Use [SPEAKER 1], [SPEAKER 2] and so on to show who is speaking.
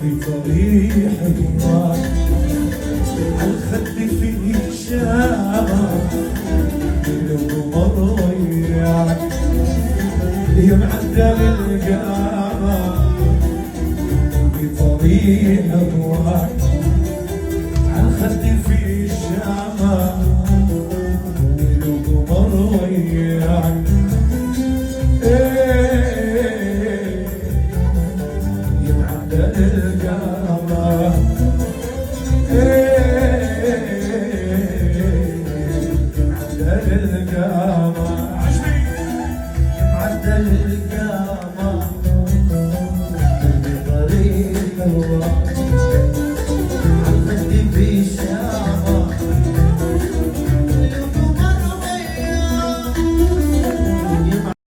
[SPEAKER 1] بطريح النار عالخد في شامة القمر وياك يا معدل القامة بطريح النار عالخد في شامة القمر وياك يا معدل القامة معدل القامة عشري معدل